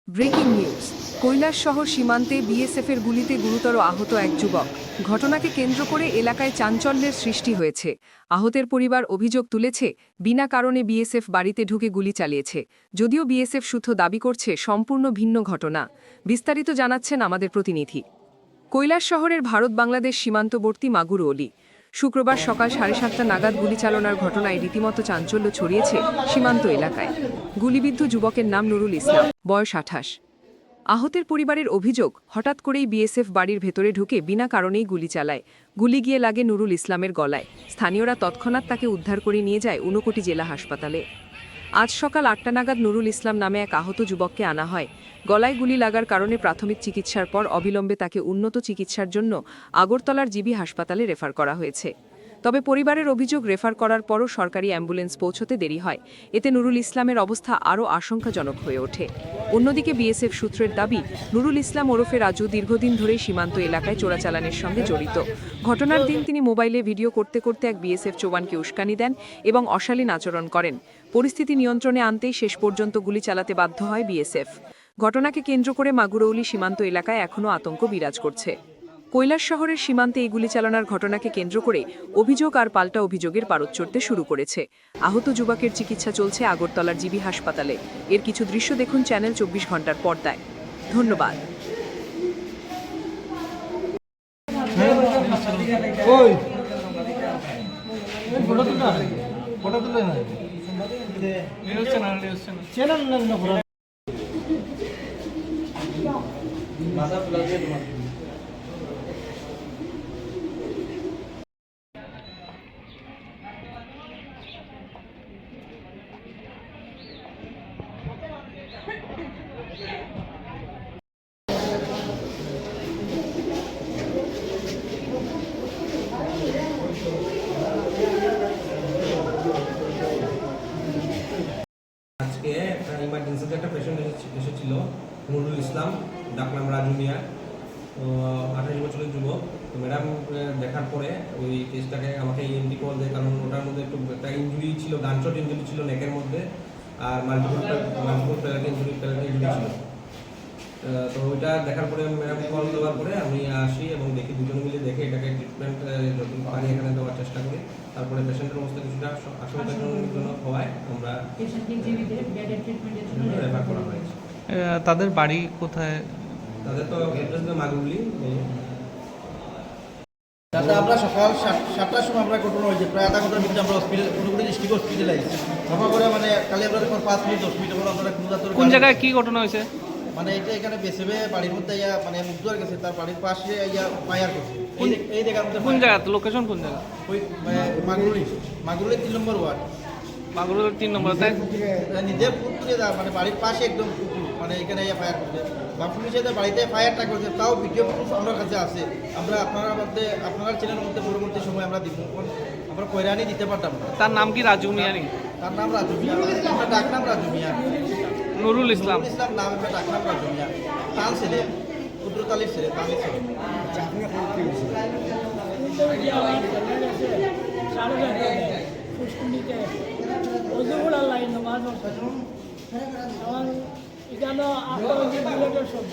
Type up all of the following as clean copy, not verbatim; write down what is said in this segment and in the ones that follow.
Breaking news. কৈলাসশহর সীমান্তে বিএসএফের গুলিতে গুরুতর আহত এক যুবক। ঘটনাকে কেন্দ্র করে এলাকায় চাঞ্চল্যের সৃষ্টি হয়েছে। আহতের পরিবার অভিযোগ তুলেছে, বিনা কারণে বিএসএফ বাড়িতে ঢুকে গুলি চালিয়েছে। যদিও বিএসএফ সূত্র দাবি করছে সম্পূর্ণ ভিন্ন ঘটনা। বিস্তারিত জানাচ্ছেন আমাদের প্রতিনিধি। কৈলাসশহরের ভারত-বাংলাদেশ সীমান্তবর্তী মাগুর অলি। শুক্রবার সকাল 7:30 নাগাদ গুলি চালনার ঘটনায় রীতিমতো চাঞ্চল্য ছড়িয়েছে সীমান্ত এলাকায়। গুলিবিদ্ধ যুবকের নাম নুরুল ইসলাম, বয়স 28। আহতের পরিবারের অভিযোগ, হঠাৎ করেই বিএসএফ বাড়ির ভেতরে ঢুকে বিনা কারণেই গুলি চালায়। গুলি গিয়ে লাগে নুরুল ইসলামের গলায়। স্থানীয়রা তৎক্ষণাৎ তাকে উদ্ধার করে নিয়ে যায় ঊনকোটি জেলা হাসপাতালে। আজ সকাল 8টা নাগাদ নুরুল ইসলাম নামে এক আহত যুবককে আনা হয়। গলায় গুলি লাগার কারণে প্রাথমিক চিকিৎসার পর অবিলম্বে তাকে উন্নত চিকিৎসার জন্য আগরতলার জিবি হাসপাতালে রেফার করা হয়েছে। তবে পরিবারের অভিযোগ, রেফার করার পরও সরকারি অ্যাম্বুলেন্স পৌঁছতে দেরি হয়। এতে নুরুল ইসলামের অবস্থা আরও আশঙ্কাজনক হয়ে ওঠে। অন্যদিকে বিএসএফ সূত্রের দাবি, নুরুল ইসলাম ওরফে রাজু দীর্ঘদিন ধরেই সীমান্ত এলাকায় চোরাচালানের সঙ্গে জড়িত। ঘটনার দিন তিনি মোবাইলে ভিডিও করতে করতে এক বিএসএফ জওয়ানকে উস্কানি দেন এবং অশালীন আচরণ করেন। পরিস্থিতি নিয়ন্ত্রণে আনতেই শেষ পর্যন্ত গুলি চালাতে বাধ্য হয় বিএসএফ। ঘটনাকে কেন্দ্র করে মাগুরৌলি সীমান্ত এলাকায় এখনও আতঙ্ক বিরাজ করছে। কৈলাসশহরের সীমান্তে এই গুলি চালানোর ঘটনাকে কেন্দ্র করে অভিযোগ আর পাল্টা অভিযোগের পারদ চড়তে শুরু করেছে। আহত যুবকের চিকিৎসা চলছে আগরতলার জিবি হাসপাতালে। এর কিছু দৃশ্য দেখুন চ্যানেল 24 ঘন্টার পর্দায়। ধন্যবাদ। আজকে একটা ইমার্জেন্সিতে একটা পেশেন্ট এসেছিল, নুরুল ইসলাম, ডাকনাম রাজু মিয়া, তো 28 বছরের যুবক। তো ম্যাডাম দেখার পরে ওই কেসটাকে আমাকে ইএনটি কল দেয়, কারণ ওটার মধ্যে একটু একটা ইঞ্জুরি ছিল, গানশট ইঞ্জুরি ছিল নেকের মধ্যে, আর মাল্টিপল প্যারালাইজ ইঞ্জুরি ছিল। তো ওইটা দেখার পরে ম্যাডাম কল দেওয়ার পরে আমি আসি এবং দেখি, দুজনে মিলে দেখে এটাকে ট্রিটমেন্ট যতটুকু পারি এখানে দেওয়ার চেষ্টা করি। তারপরে পেশেন্টের অবস্থা কিছুটা আশঙ্কাজনক হওয়ায় আমরা রেফার করা হয়েছে। তাদের বাড়ি কোথায়? তাদের তো অ্যাড্রেস মাগুরলি। দাদা আমরা সকাল 7টার সময় আমরা ঘটনা হয়েছে, প্রায় আধা ঘন্টার মধ্যে আমরা হসপিটাল পুরোপুরি ডিস্ট্রিক্ট হসপিটালে আইছি। তারপর করে মানে কালি আমরা যখন 5 মিনিট 10 মিনিট পর আমরা কোন জায়গায় কি ঘটনা হয়েছে? মানে এটা এখানে বেসেবে বাড়ির মধ্যে ইয়া মানে মুগ্ধর গেছে, তার বাড়ির পাশে ইয়া ফায়ার করছে। এই জায়গার মধ্যে কোন জায়গা, লোকেশন কোন জায়গা? ওই মাগুরলি 3 নম্বর ওয়ার্ড, মাগুরের 3 নম্বর। তাই নিজের পুকুরে মানে বাড়ির পাশে একদম পুকুর, মানে এখানে ইয়া ফায়ার করছে। বা পুলিশে বাড়িতে ফায়ারটা করছে, তাও ভিডিও প্রুফ আমার কাছে আছে। আমরা আপনার চ্যানেলের মধ্যে পরবর্তী সময় আমরা দিব, আমরা কয়রানি দিতে পারতাম না। তার নাম কি রাজু মিয়া? তার নাম রাজু মিয়া, আমরা ডাকনাম রাজু মিয়া। নুরুল ইসলাম নাম আমরা ডাকনাম রাজু মিয়া। তাল ছেলে, উদ্রতালির ছেলে, তালির ছেলে। এখানে আত্মহত্যা বুলেটের শব্দ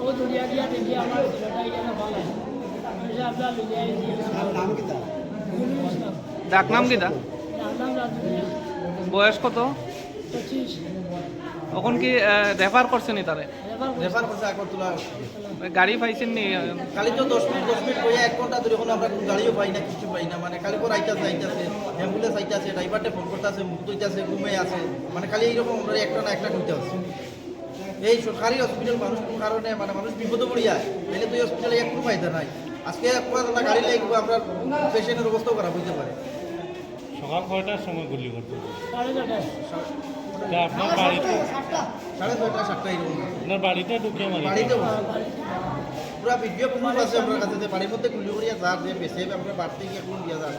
ও দরিয়া গিয়া দেখি আমার ছেলেটা এখানে ভালো আপনার ডাক নাম কি? নাম রাজু মিয়া, বয়স কত? 25। তখন কি রেফার করছেনি তারে? রেফার করছে আগরতলা। গাড়ি পাইছেন নি? কালি তো 10 মিনিট বইয়া 1 ঘন্টা ধরে এখন আমরা কোনো গাড়িও পাই না, কিছু পাই না। মানে কালি পর আইতাছে অ্যাম্বুলেন্স আইতাছে, ড্রাইভারটা ফোন করতেছে, মুখ ধুইতেছে, ঘুমে আছে। মানে খালি এইরকম আমরা একটা না একটা ঢুকতে হচ্ছে। এই সরকারি হসপিটাল মানুষ কোনো কারণে মানে মানুষ বিপদে পড়ে যায়, এলে তো এই হসপিটালে একটু ফায়দা নাই। আজকে একটা গাড়ি লাগবে, আমরা পেশেন্টের অবস্থাও খারাপ হইতে পারে। সকাল 9টার সময় গুলি করতে 4:30। আপনার বাড়িতে 6:30 7টা এরকম আপনার বাড়িতে ঢুকে মারি বাড়িতে পুরো ভিডিও প্রুফ আছে আপনার কাছে, যে বাড়ির মধ্যে গুলি করিয়া যার যে বেসে আমরা বাড়তে গিয়ে কোন দিয়া যান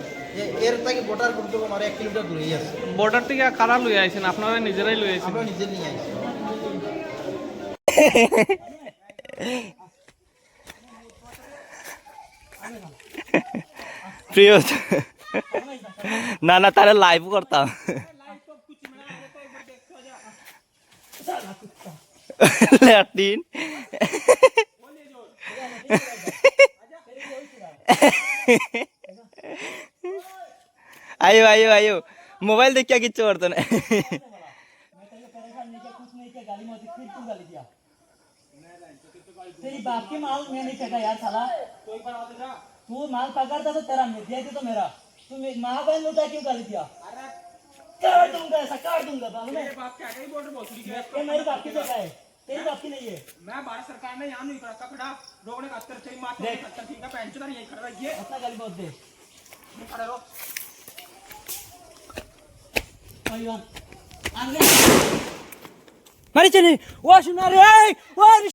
এর থেকে বর্ডার করতে আমার 1 কিলোমিটার দূরেই আছে। বর্ডার থেকে কারা লই আইছেন? আপনারা নিজেরাই লই আইছেন? আমরা নিজে নিয়ে আইছি। প্রিয় না না তারা লাইভ করতাম। ল্যাট্রিন आयो आयो आयो मोबाइल देख क्या किच्छु करतो ना तेरी बाप की माल मैं नहीं फेंका यार साला तू माल पकड़ता तो तेरा मैं दिया तो मेरा तू माँ बहन लुटा क्यों गाली दिया काट दूंगा ऐसा काट दूंगा बाबू ने बाप क्या कहीं बोल रहे बोल रही है ये मेरी बाप की जगह है तेरी बाप की नहीं है मैं भारत सरकार ने यहाँ नहीं करा कपड़ा रोकने का अस्तर चाहिए मार देख। अस्तर ठीक है पेंशन यही खड़ा रहिए अपना गाली बहुत दे खड़े रहो मारी चने वो सुना रे